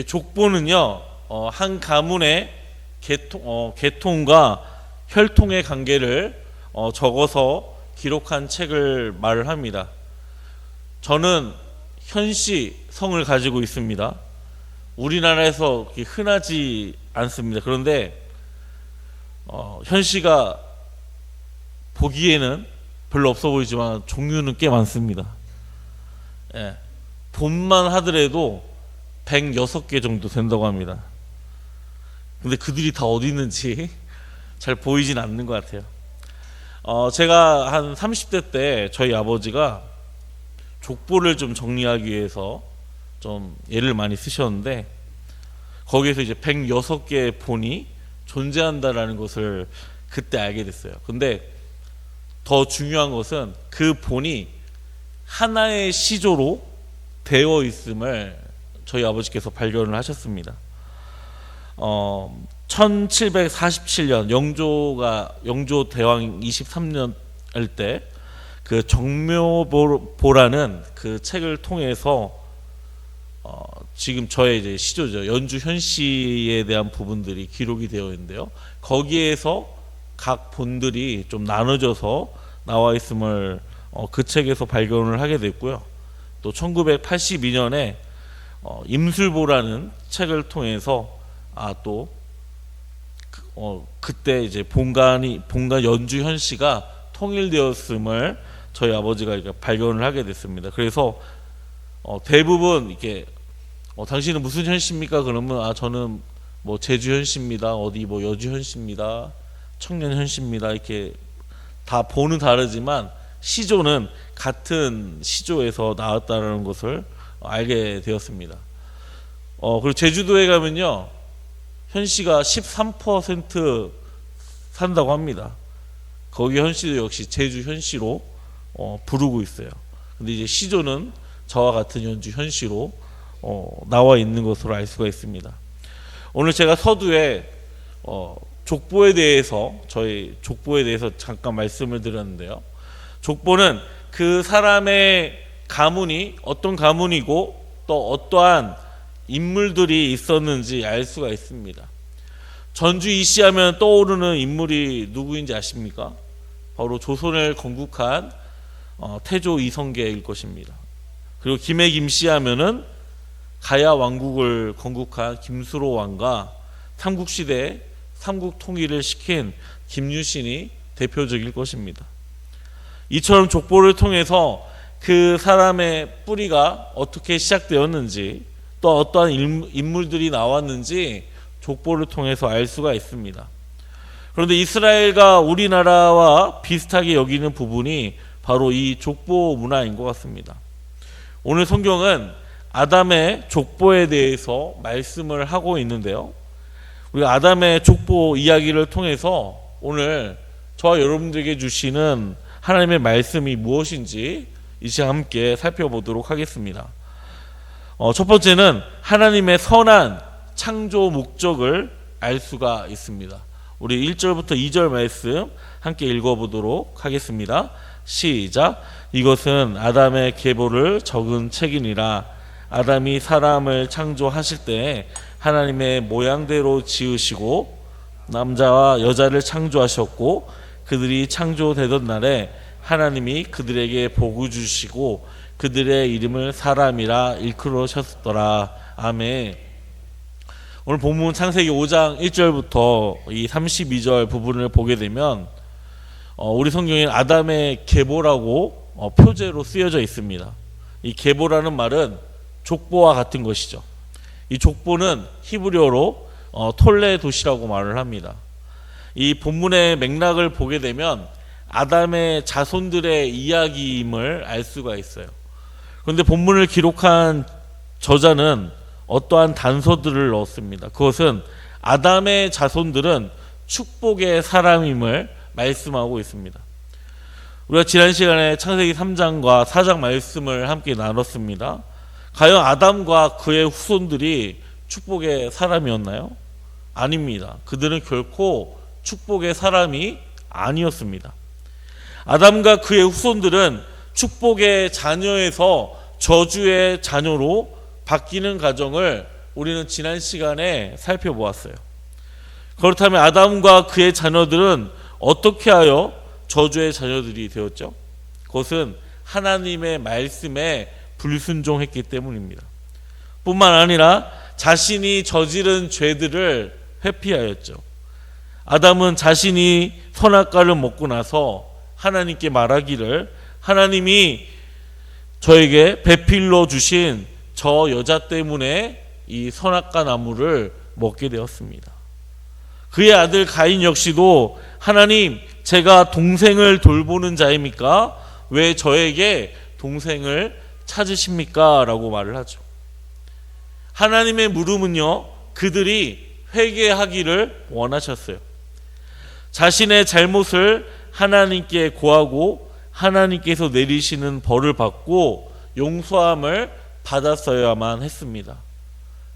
족보는요, 한 가문의 계통과 혈통의 관계를 적어서 기록한 책을 말을 합니다. 저는 현씨 성을 가지고 있습니다. 우리나라에서 흔하지 않습니다. 그런데 현씨가 보기에는 별로 없어 보이지만 종류는 꽤 많습니다. 예, 본만 하더라도 106개 정도 된다고 합니다. 근데 그들이 다 어디 있는지 잘 보이진 않는 것 같아요. 제가 한 30대 때 저희 아버지가 족보를 좀 정리하기 위해서 좀 애를 많이 쓰셨는데, 거기에서 이제 106개의 본이 존재한다라는 것을 그때 알게 됐어요. 근데 더 중요한 것은 그 본이 하나의 시조로 되어 있음을 저희 아버지께서 발견을 하셨습니다. 1747년 영조 대왕 23년 할 때 그 정묘보라는 그 책을 통해서 지금 저의 이제 시조죠, 연주 현씨에 대한 부분들이 기록이 되어 있는데요. 거기에서 각 본들이 좀 나눠져서 나와 있음을 그 책에서 발견을 하게 됐고요. 또 1982년에 임술보라는 책을 통해서 또 그때 이제 본관 연주 현씨가 통일되었음을 저희 아버지가 발견을 하게 됐습니다. 그래서 대부분 이렇게 당신은 무슨 현씨입니까? 그러면 저는 뭐 제주 현씨입니다. 어디 뭐 여주 현씨입니다. 청년 현씨입니다. 이렇게 다 본은 다르지만 시조는 같은 시조에서 나왔다는 것을 알게 되었습니다. 그리고 제주도에 가면요, 현씨가 13% 산다고 합니다. 거기 현씨도 역시 제주 현씨로 부르고 있어요. 근데 이제 시조는 저와 같은 연주 현씨로 나와 있는 것으로 알 수가 있습니다. 오늘 제가 서두에 저희 족보에 대해서 잠깐 말씀을 드렸는데요. 족보는 그 사람의 가문이 어떤 가문이고 또 어떠한 인물들이 있었는지 알 수가 있습니다. 전주 이씨 하면 떠오르는 인물이 누구인지 아십니까? 바로 조선을 건국한 태조 이성계일 것입니다. 그리고 김해 김씨 하면은 가야 왕국을 건국한 김수로 왕과 삼국시대 삼국 통일을 시킨 김유신이 대표적일 것입니다. 이처럼 족보를 통해서 그 사람의 뿌리가 어떻게 시작되었는지, 또 어떠한 인물들이 나왔는지 족보를 통해서 알 수가 있습니다. 그런데 이스라엘과 우리나라와 비슷하게 여기는 부분이 바로 이 족보 문화인 것 같습니다. 오늘 성경은 아담의 족보에 대해서 말씀을 하고 있는데요. 우리 아담의 족보 이야기를 통해서 오늘 저와 여러분들에게 주시는 하나님의 말씀이 무엇인지 이 시간 함께 살펴보도록 하겠습니다. 첫 번째는 하나님의 선한 창조 목적을 알 수가 있습니다. 우리 1절부터 2절 말씀 함께 읽어보도록 하겠습니다. 시작. 이것은 아담의 계보를 적은 책이니라. 아담이 사람을 창조하실 때 하나님의 모양대로 지으시고 남자와 여자를 창조하셨고, 그들이 창조되던 날에 하나님이 그들에게 복을 주시고 그들의 이름을 사람이라 일컬으셨더라. 아멘. 오늘 본문 창세기 5장 1절부터 이 32절 부분을 보게 되면 우리 성경에 아담의 계보라고 표제로 쓰여져 있습니다. 이 계보라는 말은 족보와 같은 것이죠. 이 족보는 히브리어로 톨레도시라고 말을 합니다. 이 본문의 맥락을 보게 되면 아담의 자손들의 이야기임을 알 수가 있어요. 그런데 본문을 기록한 저자는 어떠한 단서들을 넣었습니다. 그것은 아담의 자손들은 축복의 사람임을 말씀하고 있습니다. 우리가 지난 시간에 창세기 3장과 4장 말씀을 함께 나눴습니다. 과연 아담과 그의 후손들이 축복의 사람이었나요? 아닙니다. 그들은 결코 축복의 사람이 아니었습니다. 아담과 그의 후손들은 축복의 자녀에서 저주의 자녀로 바뀌는 과정을 우리는 지난 시간에 살펴보았어요. 그렇다면 아담과 그의 자녀들은 어떻게 하여 저주의 자녀들이 되었죠? 그것은 하나님의 말씀에 불순종했기 때문입니다. 뿐만 아니라 자신이 저지른 죄들을 회피하였죠. 아담은 자신이 선악과를 먹고 나서 하나님께 말하기를, 하나님이 저에게 배필로 주신 저 여자 때문에 이 선악과 나무를 먹게 되었습니다. 그의 아들 가인 역시도, 하나님, 제가 동생을 돌보는 자입니까? 왜 저에게 동생을 찾으십니까? 라고 말을 하죠. 하나님의 물음은요, 그들이 회개하기를 원하셨어요. 자신의 잘못을 하나님께 고하고 하나님께서 내리시는 벌을 받고 용서함을 받았어야만 했습니다.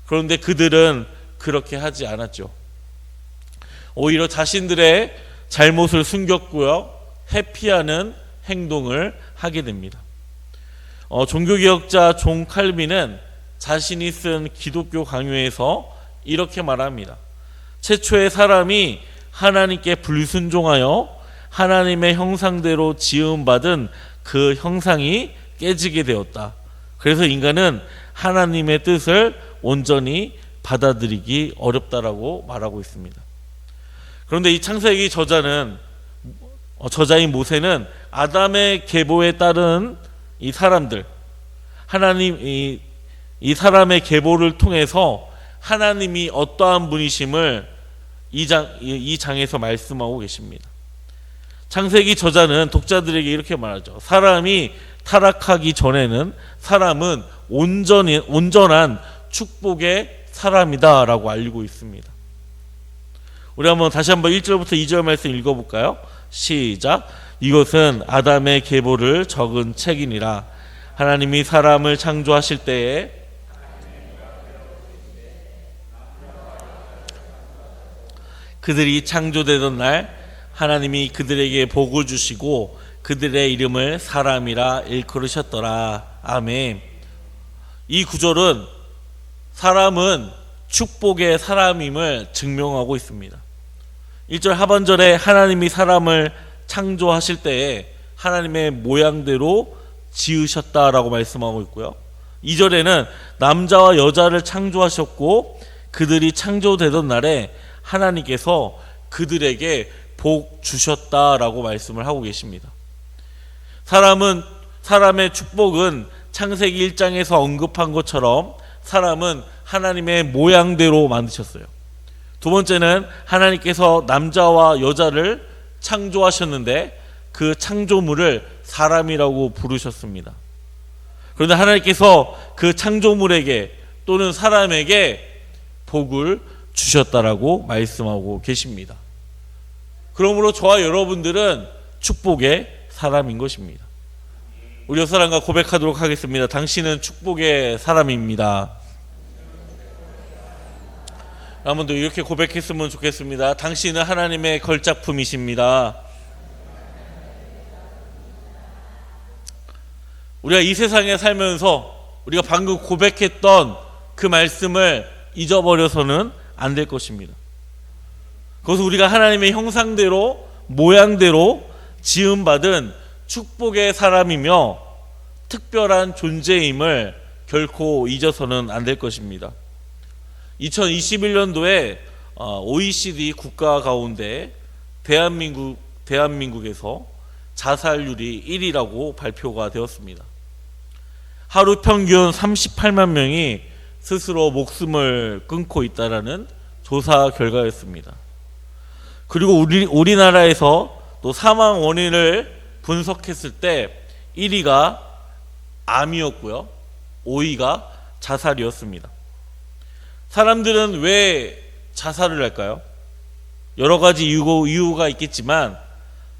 그런데 그들은 그렇게 하지 않았죠. 오히려 자신들의 잘못을 숨겼고요, 회피하는 행동을 하게 됩니다. 종교개혁자 존 칼빈은 자신이 쓴 기독교 강요에서 이렇게 말합니다. 최초의 사람이 하나님께 불순종하여 하나님의 형상대로 지음받은 그 형상이 깨지게 되었다. 그래서 인간은 하나님의 뜻을 온전히 받아들이기 어렵다라고 말하고 있습니다. 그런데 이 창세기 저자인 모세는 아담의 계보에 따른 이 사람들, 이 사람의 계보를 통해서 하나님이 어떠한 분이심을 이 장에서 말씀하고 계십니다. 창세기 저자는 독자들에게 이렇게 말하죠. 사람이 타락하기 전에는 사람은 온전한 축복의 사람이다 라고 알리고 있습니다. 우리 다시 한번 1절부터 2절 말씀 읽어볼까요? 시작. 이것은 아담의 계보를 적은 책이니라. 하나님이 사람을 창조하실 때에 그들이 창조되던 날 하나님이 그들에게 복을 주시고 그들의 이름을 사람이라 일컬으셨더라. 아멘. 이 구절은 사람은 축복의 사람임을 증명하고 있습니다. 1절 하반절에 하나님이 사람을 창조하실 때에 하나님의 모양대로 지으셨다라고 말씀하고 있고요. 2절에는 남자와 여자를 창조하셨고 그들이 창조되던 날에 하나님께서 그들에게 복 주셨다라고 말씀을 하고 계십니다. 사람의 축복은 창세기 1장에서 언급한 것처럼 사람은 하나님의 모양대로 만드셨어요. 두 번째는 하나님께서 남자와 여자를 창조하셨는데 그 창조물을 사람이라고 부르셨습니다. 그런데 하나님께서 그 창조물에게 또는 사람에게 복을 주셨다라고 말씀하고 계십니다. 그러므로 저와 여러분들은 축복의 사람인 것입니다. 우리 옆사람과 고백하도록 하겠습니다. 당신은 축복의 사람입니다. 한번도 이렇게 고백했으면 좋겠습니다. 당신은 하나님의 걸작품이십니다. 우리가 이 세상에 살면서 우리가 방금 고백했던 그 말씀을 잊어버려서는 안 될 것입니다. 그것은 우리가 하나님의 형상대로 모양대로 지음받은 축복의 사람이며 특별한 존재임을 결코 잊어서는 안 될 것입니다. 2021년도에 OECD 국가 가운데 대한민국에서 자살률이 1위라고 발표가 되었습니다. 하루 평균 38만 명이 스스로 목숨을 끊고 있다라는 조사 결과였습니다. 그리고 우리나라에서 또 사망 원인을 분석했을 때 1위가 암이었고요, 5위가 자살이었습니다. 사람들은 왜 자살을 할까요? 여러 가지 이유가 있겠지만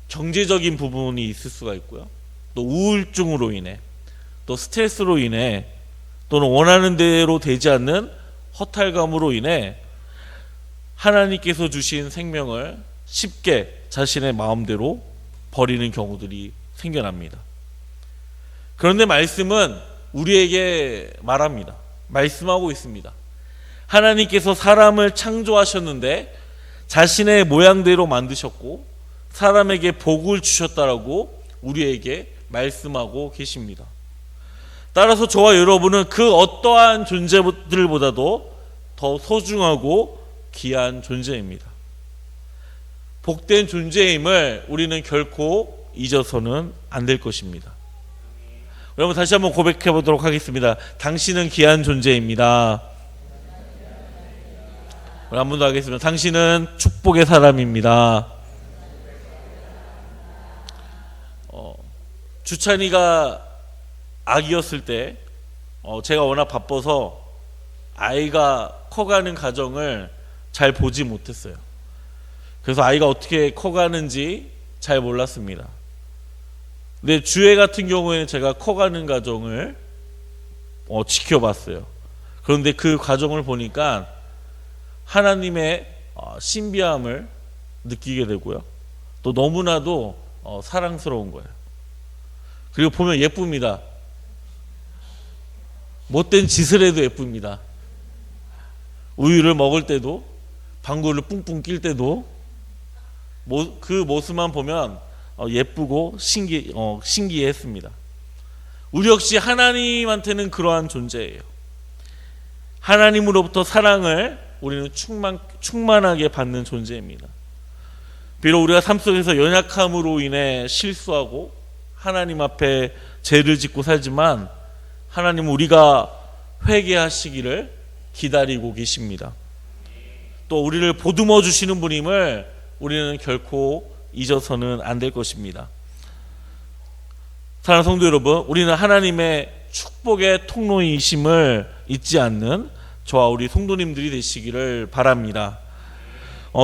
경제적인 부분이 있을 수가 있고요, 또 우울증으로 인해, 또 스트레스로 인해, 또는 원하는 대로 되지 않는 허탈감으로 인해 하나님께서 주신 생명을 쉽게 자신의 마음대로 버리는 경우들이 생겨납니다. 그런데 말씀은 우리에게 말합니다. 말씀하고 있습니다. 하나님께서 사람을 창조하셨는데 자신의 모양대로 만드셨고 사람에게 복을 주셨다라고 우리에게 말씀하고 계십니다. 따라서 저와 여러분은 그 어떠한 존재들보다도 더 소중하고 귀한 존재입니다. 복된 존재임을 우리는 결코 잊어서는 안 될 것입니다. 여러분 다시 한번 고백해 보도록 하겠습니다. 당신은 귀한 존재입니다. 한 번 더 하겠습니다. 당신은 축복의 사람입니다. 주찬이가 아기였을 때 제가 워낙 바빠서 아이가 커가는 과정을 잘 보지 못했어요. 그래서 아이가 어떻게 커가는지 잘 몰랐습니다. 근데 주애 같은 경우에는 제가 커가는 과정을 지켜봤어요. 그런데 그 과정을 보니까 하나님의 신비함을 느끼게 되고요. 또 너무나도 사랑스러운 거예요. 그리고 보면 예쁩니다. 못된 짓을 해도 예쁩니다. 우유를 먹을 때도 방구를 뿡뿡 낄 때도 그 모습만 보면 예쁘고 신기했습니다. 우리 역시 하나님한테는 그러한 존재예요. 하나님으로부터 사랑을 우리는 충만하게 받는 존재입니다. 비록 우리가 삶 속에서 연약함으로 인해 실수하고 하나님 앞에 죄를 짓고 살지만 하나님은 우리가 회개하시기를 기다리고 계십니다. 또 우리를 보듬어 주시는 분임을 우리는 결코 잊어서는 안 될 것입니다. 사랑하는 성도 여러분, 우리는 하나님의 축복의 통로이심을 잊지 않는 저와 우리 성도님들이 되시기를 바랍니다.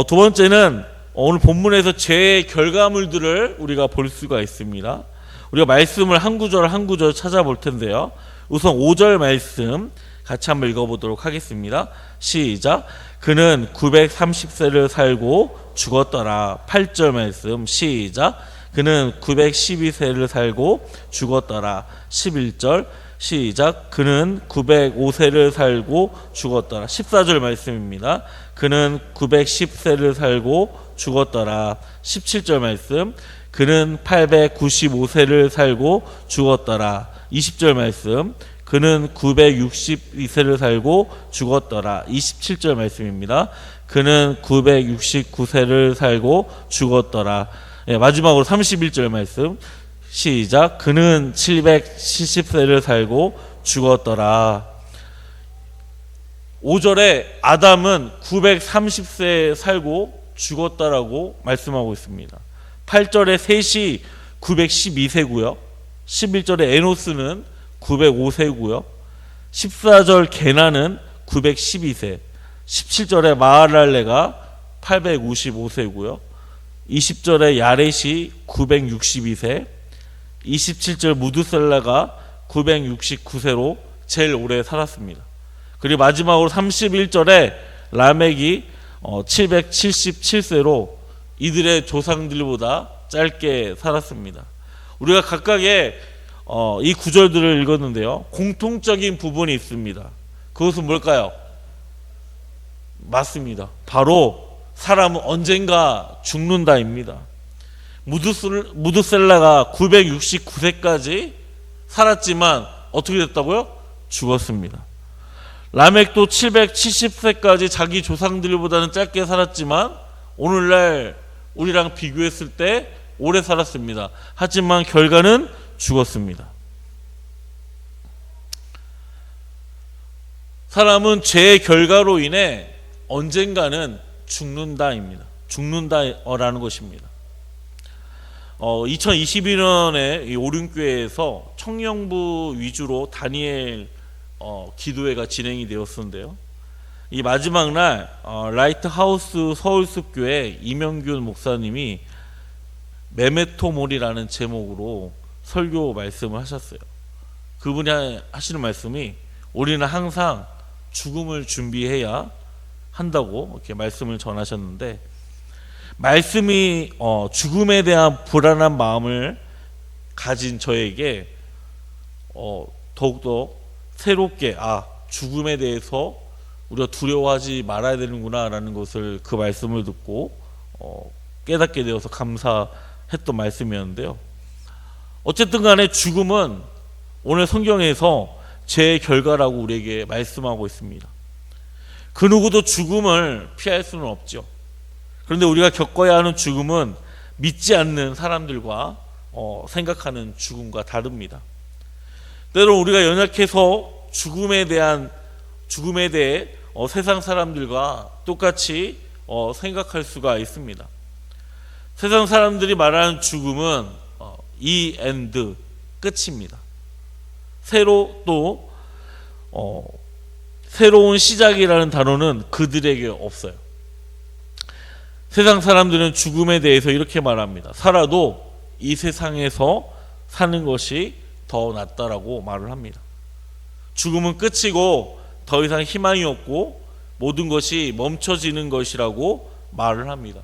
두 번째는 오늘 본문에서 죄의 결과물들을 우리가 볼 수가 있습니다. 우리가 말씀을 한 구절 한 구절 찾아볼 텐데요. 우선 5절 말씀 같이 한번 읽어보도록 하겠습니다. 시작. 그는 930세를 살고 죽었더라. 8절 말씀 시작. 그는 912세를 살고 죽었더라. 11절 시작. 그는 905세를 살고 죽었더라. 14절 말씀입니다. 그는 910세를 살고 죽었더라. 17절 말씀. 그는 895세를 살고 죽었더라. 20절 말씀. 그는 962세를 살고 죽었더라. 27절 말씀입니다. 그는 969세를 살고 죽었더라. 마지막으로 31절 말씀 시작. 그는 770세를 살고 죽었더라. 5절에 아담은 930세 살고 죽었다라고 말씀하고 있습니다. 8절에 셋이 912세고요. 11절에 에노스는 905세고요. 14절 게나는 912세, 17절에 마하랄레가 855세고요. 20절에 야렛이 962세, 27절 무드셀라가 969세로 제일 오래 살았습니다. 그리고 마지막으로 31절에 라멕이 777세로 이들의 조상들보다 짧게 살았습니다. 우리가 각각의 이 구절들을 읽었는데요. 공통적인 부분이 있습니다. 그것은 뭘까요? 맞습니다. 바로 사람은 언젠가 죽는다입니다. 무드셀라가 969세까지 살았지만 어떻게 됐다고요? 죽었습니다. 라멕도 770세까지 자기 조상들보다는 짧게 살았지만 오늘날 우리랑 비교했을 때 오래 살았습니다. 하지만 결과는 죽었습니다. 사람은 죄의 결과로 인해 언젠가는 죽는다입니다. 죽는다라는 것입니다. 2021년에 오륜교회에서 청년부 위주로 다니엘 기도회가 진행이 되었는데요. 이 마지막 날 라이트하우스 서울숲교회 이명균 목사님이 메메토몰이라는 제목으로 설교 말씀을 하셨어요. 그분이 하시는 말씀이 우리는 항상 죽음을 준비해야 한다고 이렇게 말씀을 전하셨는데, 말씀이 죽음에 대한 불안한 마음을 가진 저에게 더욱더 새롭게 죽음에 대해서 우리가 두려워하지 말아야 되는구나라는 것을 그 말씀을 듣고 깨닫게 되어서 감사했던 말씀이었는데요. 어쨌든 간에 죽음은 오늘 성경에서 죄의 결과라고 우리에게 말씀하고 있습니다. 그 누구도 죽음을 피할 수는 없죠. 그런데 우리가 겪어야 하는 죽음은 믿지 않는 사람들과 생각하는 죽음과 다릅니다. 때로 우리가 연약해서 죽음에 대해 세상 사람들과 똑같이 생각할 수가 있습니다. 세상 사람들이 말하는 죽음은 이 엔드, 끝입니다. 새로운 시작이라는 단어는 그들에게 없어요. 세상 사람들은 죽음에 대해서 이렇게 말합니다. 살아도 이 세상에서 사는 것이 더 낫다라고 말을 합니다. 죽음은 끝이고 더 이상 희망이 없고 모든 것이 멈춰지는 것이라고 말을 합니다.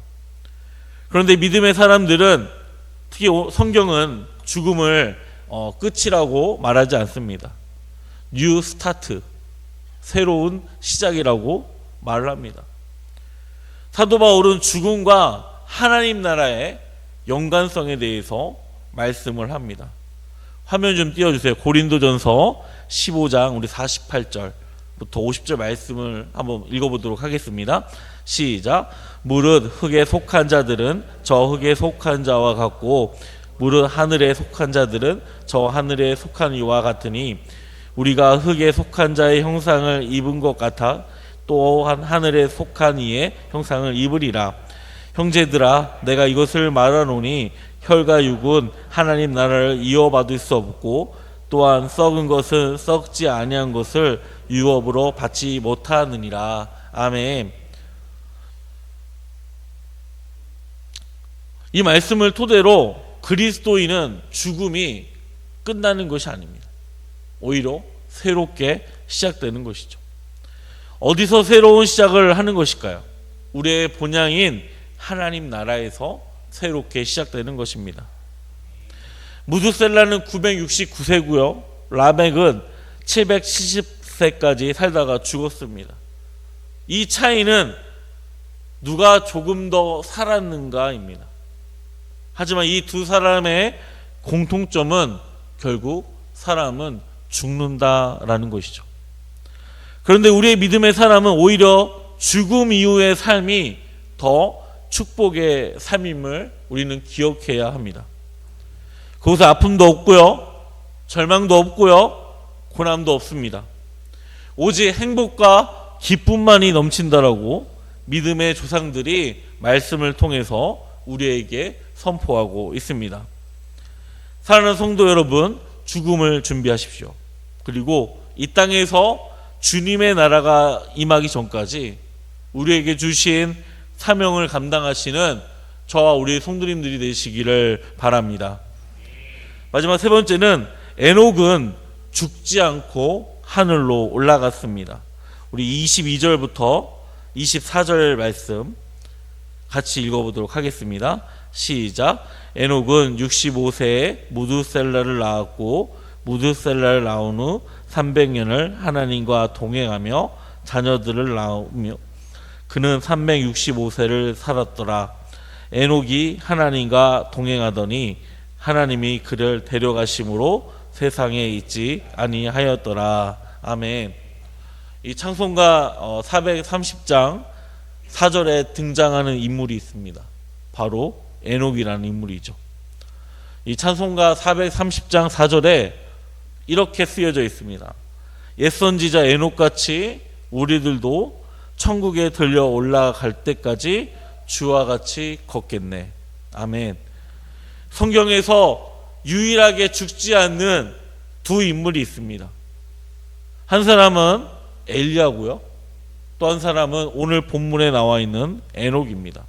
그런데 믿음의 사람들은, 특히 성경은 죽음을 끝이라고 말하지 않습니다. 뉴 스타트, 새로운 시작이라고 말을 합니다. 사도 바울은 죽음과 하나님 나라의 연관성에 대해서 말씀을 합니다. 화면 좀 띄워주세요. 고린도전서 15장 우리 48절부터 50절 말씀을 한번 읽어보도록 하겠습니다. 시작. 무릇 흙에 속한 자들은 저 흙에 속한 자와 같고 무릇 하늘에 속한 자들은 저 하늘에 속한 이와 같으니 우리가 흙에 속한 자의 형상을 입은 것 같아 또한 하늘에 속한 이의 형상을 입으리라. 형제들아, 내가 이것을 말하노니 혈과 육은 하나님 나라를 이어받을 수 없고 또한 썩은 것은 썩지 아니한 것을 유업으로 받지 못하느니라. 아멘. 이 말씀을 토대로 그리스도인은 죽음이 끝나는 것이 아닙니다. 오히려 새롭게 시작되는 것이죠. 어디서 새로운 시작을 하는 것일까요? 우리의 본향인 하나님 나라에서 새롭게 시작되는 것입니다. 무두셀라는 969세고요. 라멕은 770세까지 살다가 죽었습니다. 이 차이는 누가 조금 더 살았는가입니다. 하지만 이 두 사람의 공통점은 결국 사람은 죽는다라는 것이죠. 그런데 우리의 믿음의 사람은 오히려 죽음 이후의 삶이 더 축복의 삶임을 우리는 기억해야 합니다. 거기서 아픔도 없고요, 절망도 없고요, 고난도 없습니다. 오직 행복과 기쁨만이 넘친다라고 믿음의 조상들이 말씀을 통해서 우리에게 선포하고 있습니다. 사랑하는 성도 여러분, 죽음을 준비하십시오. 그리고 이 땅에서 주님의 나라가 임하기 전까지 우리에게 주신 사명을 감당하시는 저와 우리 성도님들이 되시기를 바랍니다. 마지막 세 번째는 에녹은 죽지 않고 하늘로 올라갔습니다. 우리 22절부터 24절 말씀 같이 읽어보도록 하겠습니다. 시작. 에녹은 65세에 무두셀라를 낳았고 무두셀라를 낳은 후 300년을 하나님과 동행하며 자녀들을 낳으며 그는 365세를 살았더라. 에녹이 하나님과 동행하더니 하나님이 그를 데려가심으로 세상에 있지 아니하였더라. 아멘. 이 찬송가 430장 4절에 등장하는 인물이 있습니다. 바로 에녹이라는 인물이죠. 이 찬송가 430장 4절에 이렇게 쓰여져 있습니다. 옛선지자 에녹같이 우리들도 천국에 들려 올라갈 때까지 주와 같이 걷겠네. 아멘. 성경에서 유일하게 죽지 않는 두 인물이 있습니다. 한 사람은 엘리야고요, 또 한 사람은 오늘 본문에 나와 있는 에녹입니다.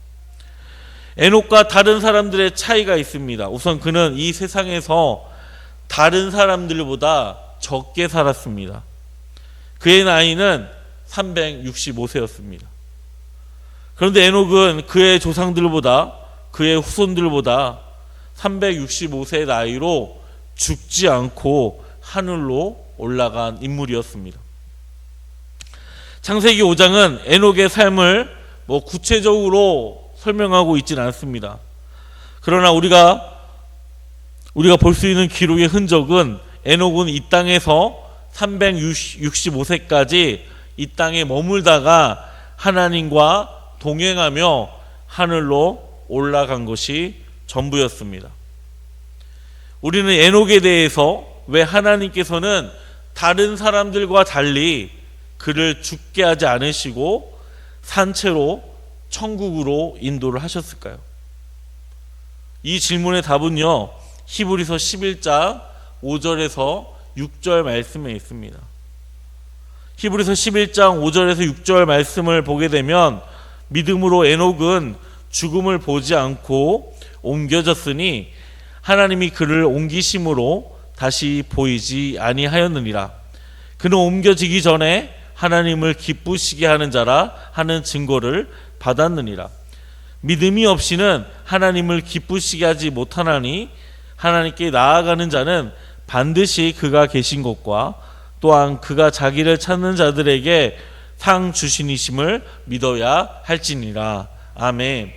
에녹과 다른 사람들의 차이가 있습니다. 우선 그는 이 세상에서 다른 사람들보다 적게 살았습니다. 그의 나이는 365세였습니다. 그런데 에녹은 그의 조상들보다, 그의 후손들보다 365세 나이로 죽지 않고 하늘로 올라간 인물이었습니다. 창세기 5장은 에녹의 삶을 구체적으로 설명하고 있지는 않습니다. 그러나 우리가 볼 수 있는 기록의 흔적은 에녹은 이 땅에서 365세까지 이 땅에 머물다가 하나님과 동행하며 하늘로 올라간 것이 전부였습니다. 우리는 에녹에 대해서 왜 하나님께서는 다른 사람들과 달리 그를 죽게 하지 않으시고 산채로 천국으로 인도를 하셨을까요? 이 질문의 답은요, 히브리서 11장 5절에서 6절 말씀에 있습니다. 히브리서 11장 5절에서 6절 말씀을 보게 되면 믿음으로 에녹은 죽음을 보지 않고 옮겨졌으니 하나님이 그를 옮기심으로 다시 보이지 아니하였느니라. 그는 옮겨지기 전에 하나님을 기쁘시게 하는 자라 하는 증거를 받았느니라. 믿음이 없이는 하나님을 기쁘시게 하지 못하나니 하나님께 나아가는 자는 반드시 그가 계신 것과 또한 그가 자기를 찾는 자들에게 상 주시니심을 믿어야 할지니라. 아멘.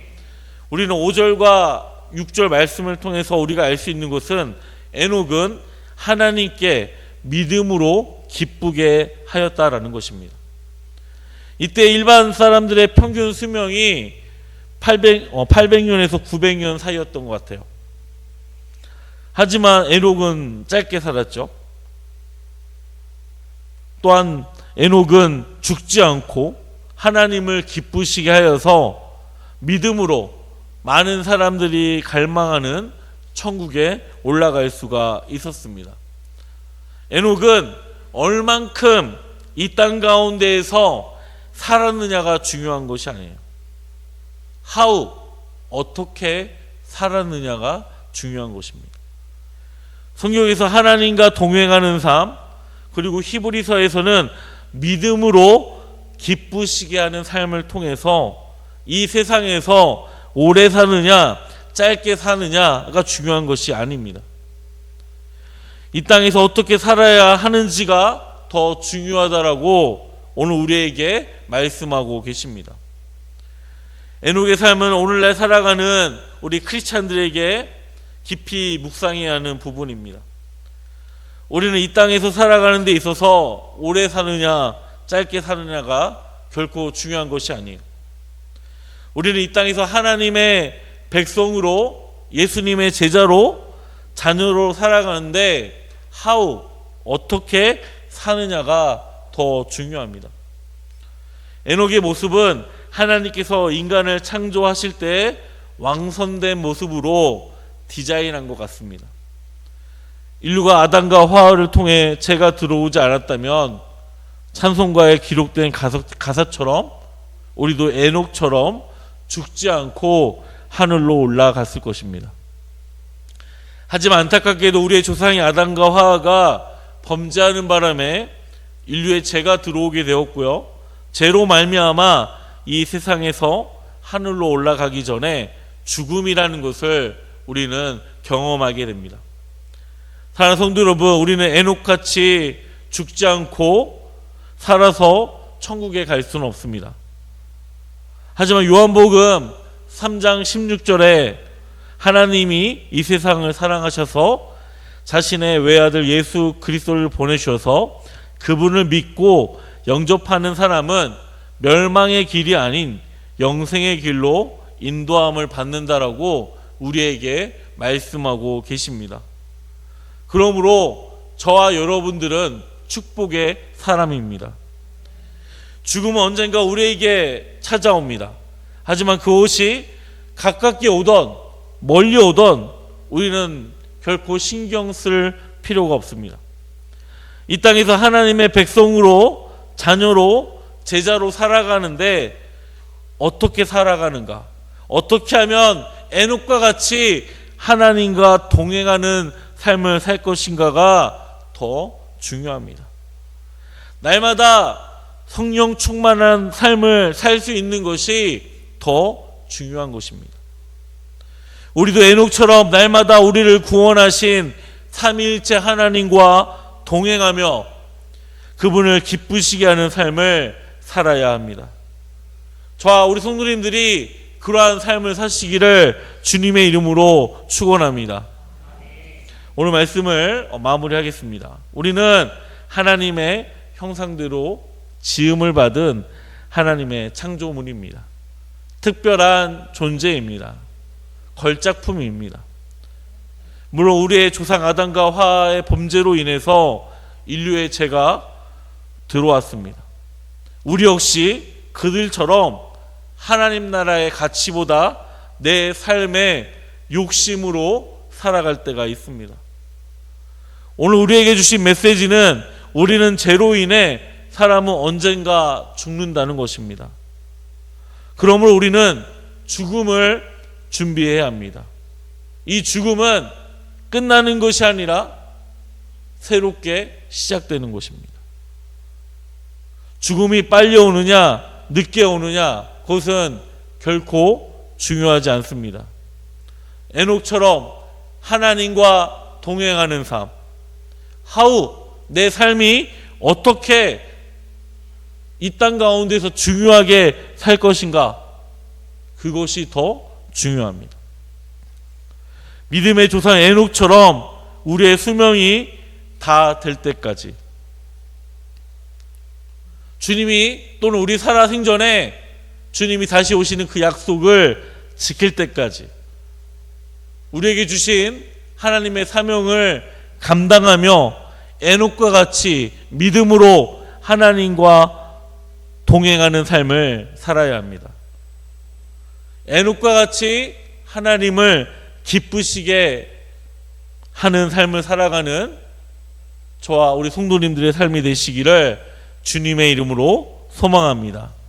우리는 5절과 6절 말씀을 통해서 우리가 알 수 있는 것은 에녹은 하나님께 믿음으로 기쁘게 하였다라는 것입니다. 이때 일반 사람들의 평균 수명이 800년에서 900년 사이였던 것 같아요. 하지만 에녹은 짧게 살았죠. 또한 에녹은 죽지 않고 하나님을 기쁘시게 하여서 믿음으로 많은 사람들이 갈망하는 천국에 올라갈 수가 있었습니다. 에녹은 얼만큼 이 땅 가운데에서 살았느냐가 중요한 것이 아니에요. 어떻게 살았느냐가 중요한 것입니다. 성경에서 하나님과 동행하는 삶, 그리고 히브리서에서는 믿음으로 기쁘시게 하는 삶을 통해서 이 세상에서 오래 사느냐 짧게 사느냐가 중요한 것이 아닙니다. 이 땅에서 어떻게 살아야 하는지가 더 중요하다라고 오늘 우리에게 말씀하고 계십니다. 에녹의 삶은 오늘날 살아가는 우리 크리스찬들에게 깊이 묵상해야 하는 부분입니다. 우리는 이 땅에서 살아가는 데 있어서 오래 사느냐 짧게 사느냐가 결코 중요한 것이 아니에요. 우리는 이 땅에서 하나님의 백성으로, 예수님의 제자로, 자녀로 살아가는데 어떻게 사느냐가 더 중요합니다. 에녹의 모습은 하나님께서 인간을 창조하실 때 왕성된 모습으로 디자인한 것 같습니다. 인류가 아담과 하와를 통해 죄가 들어오지 않았다면 찬송가에 기록된 가사처럼 우리도 에녹처럼 죽지 않고 하늘로 올라갔을 것입니다. 하지만 안타깝게도 우리의 조상이 아담과 하와가 범죄하는 바람에 인류의 죄가 들어오게 되었고요. 죄로 말미암아 이 세상에서 하늘로 올라가기 전에 죽음이라는 것을 우리는 경험하게 됩니다. 사랑하는 성도 여러분, 우리는 에녹같이 죽지 않고 살아서 천국에 갈 수는 없습니다. 하지만 요한복음 3장 16절에 하나님이 이 세상을 사랑하셔서 자신의 외아들 예수 그리스도를 보내주셔서 그분을 믿고 영접하는 사람은 멸망의 길이 아닌 영생의 길로 인도함을 받는다라고 우리에게 말씀하고 계십니다. 그러므로 저와 여러분들은 축복의 사람입니다. 죽음은 언젠가 우리에게 찾아옵니다. 하지만 그것이 가깝게 오던 멀리 오던 우리는 결코 신경 쓸 필요가 없습니다. 이 땅에서 하나님의 백성으로, 자녀로, 제자로 살아가는데 어떻게 살아가는가? 어떻게 하면 에녹과 같이 하나님과 동행하는 삶을 살 것인가가 더 중요합니다. 날마다 성령 충만한 삶을 살 수 있는 것이 더 중요한 것입니다. 우리도 에녹처럼 날마다 우리를 구원하신 삼위일체 하나님과 동행하며 그분을 기쁘시게 하는 삶을 살아야 합니다. 저와 우리 성도님들이 그러한 삶을 사시기를 주님의 이름으로 축원합니다. 오늘 말씀을 마무리하겠습니다. 우리는 하나님의 형상대로 지음을 받은 하나님의 창조물입니다. 특별한 존재입니다. 걸작품입니다. 물론 우리의 조상 아담과 하와의 범죄로 인해서 인류의 죄가 들어왔습니다. 우리 역시 그들처럼 하나님 나라의 가치보다 내 삶의 욕심으로 살아갈 때가 있습니다. 오늘 우리에게 주신 메시지는 우리는 죄로 인해 사람은 언젠가 죽는다는 것입니다. 그러므로 우리는 죽음을 준비해야 합니다. 이 죽음은 끝나는 것이 아니라 새롭게 시작되는 것입니다. 죽음이 빨리 오느냐 늦게 오느냐 그것은 결코 중요하지 않습니다. 에녹처럼 하나님과 동행하는 삶, 하우 내 삶이 어떻게 이 땅 가운데서 중요하게 살 것인가, 그것이 더 중요합니다. 믿음의 조상 에녹처럼 우리의 수명이 다 될 때까지, 주님이 또는 우리 살아 생전에 주님이 다시 오시는 그 약속을 지킬 때까지 우리에게 주신 하나님의 사명을 감당하며 에녹과 같이 믿음으로 하나님과 동행하는 삶을 살아야 합니다. 에녹과 같이 하나님을 기쁘시게 하는 삶을 살아가는 저와 우리 성도님들의 삶이 되시기를 주님의 이름으로 소망합니다.